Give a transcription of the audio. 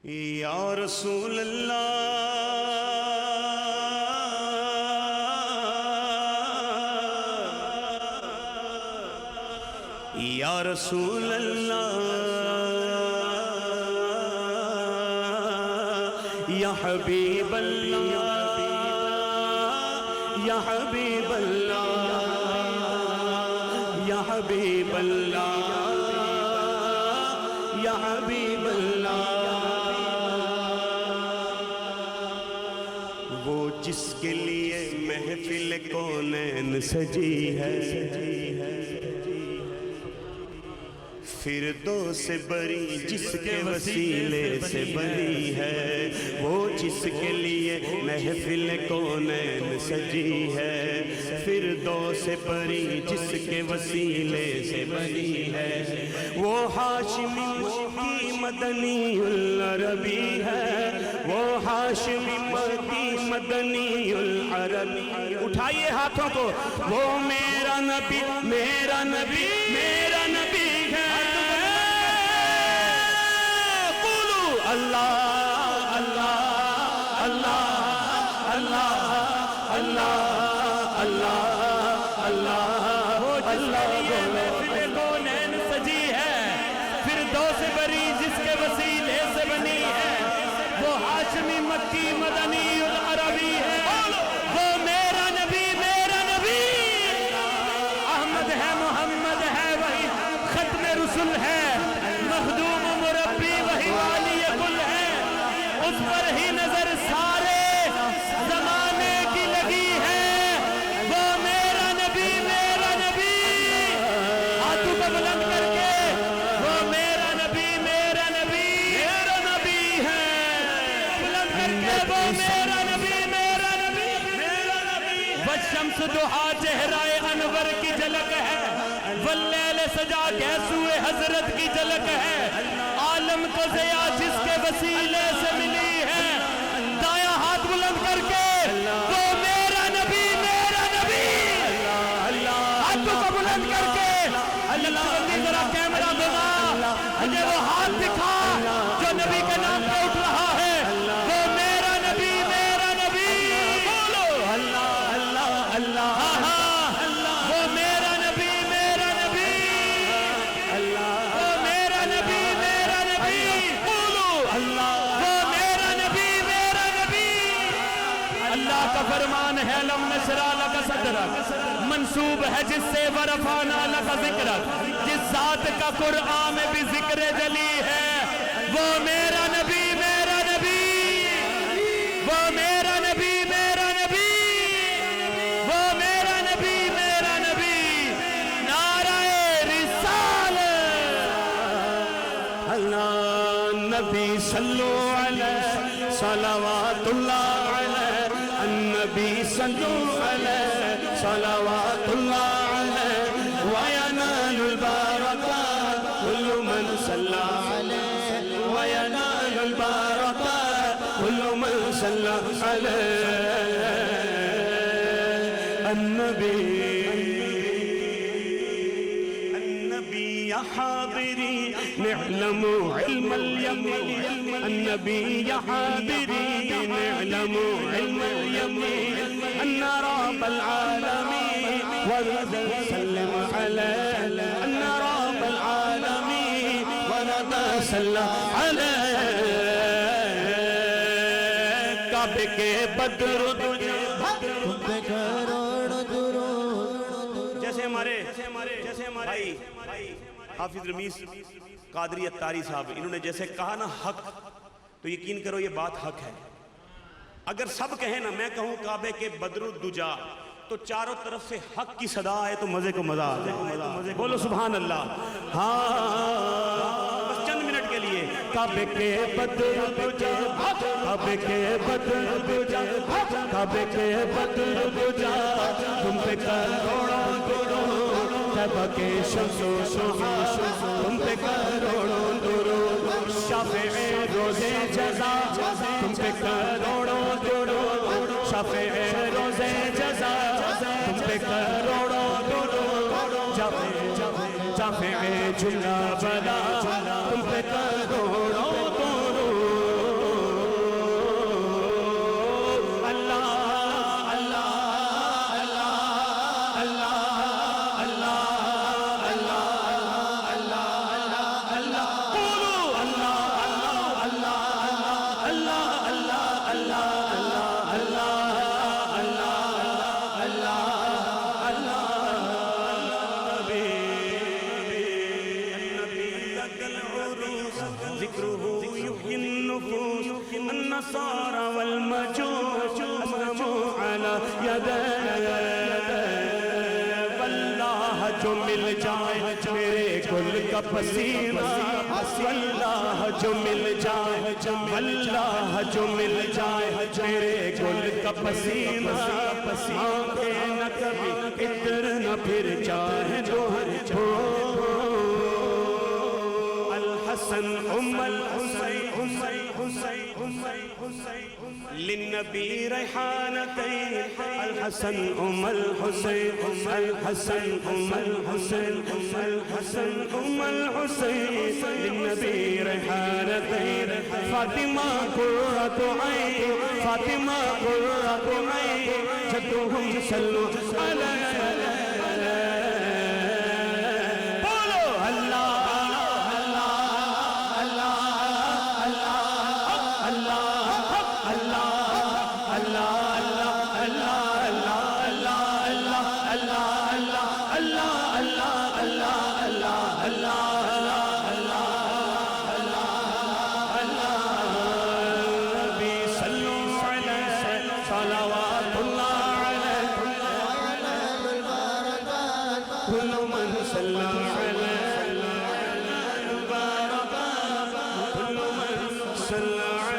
یا رسول اللہ، یا رسول اللہ، یا حبیب اللہ، یا حبیب اللہ، یا حبیب اللہ، یا حبیب اللہ، وہ جس کے لیے محفل کونین سجی ہے، فردوس بری جس کے وسیلے سے بنی ہے، وہ جس کے لیے محفل کونین سجی ہے، فردوس بری جس کے وسیلے سے بنی ہے، وہ ہاشمی کی مدنی العربی ہے، وہ ہاشمی کی مدنی العربی، اٹھائیے ہاتھوں کو، وہ میرا نبی میرا نبی میرا نبی ہے، قولوا اللہ اللہ اللہ اللہ اللہ اللہ اللہ، وہ جس کے لیے محفل کونین سجی ہے، فردوس بری جس کے وسیلے سے بنی ہے، وہ ہاشمی مکی مدنی العربی ہے، وہ میرا نبی احمد ہے، محمد ہے، وہی ختم رسول ہے، مخدوم مربی وہی والی کل ہے، اس پر ہی نظر سارے زمانے کی لگی ہے، وہ میرا نبی ہاتھوں کو بلند کر کے، وہ میرا نبی ہے، بلند کر کے، وہ میرا نبی والشمس دحا چہرہ انور کی جھلک ہے، واللیل سجا گیسوئے حضرت کی جھلک ہے، عالم کو ضیاء جس کے وسیلے سے ملی ہے، دایاں ہاتھ بلند کر کے، وہ میرا نبی ہاتھوں کو بلند کر کے، اللہ بندی ذرا کیمرہ گھما، مجھے وہ ہاتھ دکھا جو نبی کے نام پہ اٹھ رہا ہے، وہ میرا نبی بولو اللہ اللہ اللہ، وہ میرا نبی اللہ، وہ میرا نبی بولو اللہ، وہ میرا نبی اللہ کا فرمان ہے، لم نشرح لک صدرک، منصوب ہے جس سے ورفعنا لک ذکرک، جس ذات کا قرآن میں بھی ذکر جلی ہے، وہ میرا نبی وہ میرا نبی وہ میرا نبی، نعرہ رسالت، اللہ نبی صلو علیہ صلوات اللہ علیہ، النبی صلو علیہ صلوات اللہ علیہ، وینال البرکات کل من صلی علیہ، وینال البرکات کل من صلی علیہ، النبی یا حاضری نعلم علم الیمین، النبی یا حاضری نعلم علم الیمین، ان رب العالمین ورد سلم علیہ، ان رب العالمین ورد سلم علیہ، کعبے کے بدر جیسے ہمارے بھائی حافظ رمیز قادری اتاری صاحب، انہوں نے جیسے کہا نا حق، تو یقین کرو یہ بات حق ہے، اگر سب کہیں نا، میں کہوں کعبے کے بدر الدجا، تو چاروں طرف سے حق کی صدا آئے تو مزے کو مزہ آ جائے، بولو سبحان اللہ، ہاں بس چند منٹ کے لیے، کعبے کے بدر الدجا، کعبے کے بدر الدجا، کعبے کے بدر الدجا، تم پہ کروڑوں درود، طیبہ کے شمس و سہا، تم پہ کروڑوں درود، شافع روز جزا، تم پہ کروڑوں درود، شافع روز جزا، تم پہ کروڑوں درود، جافع جلا بلا، تم پہ کروڑوں درود، النصارى والمجوس أسلموا على يديه والله جو مل جائے میرے گل کا پسینہ واللہ جو مل جائے واللہ جو مل جائے میرے گل کا پسینہ آنکھیں نہ کبھی ادھر نہ پھر چاہے دوہر الحسن الحسین للنبی ریحانتین الحسن الحسین الحسن الحسین الحسن الحسین للنبی ریحانتین فاطمہ قرۃ عین فاطمہ قرۃ عین جدہم صلوا علیہ بولو اللہ صلى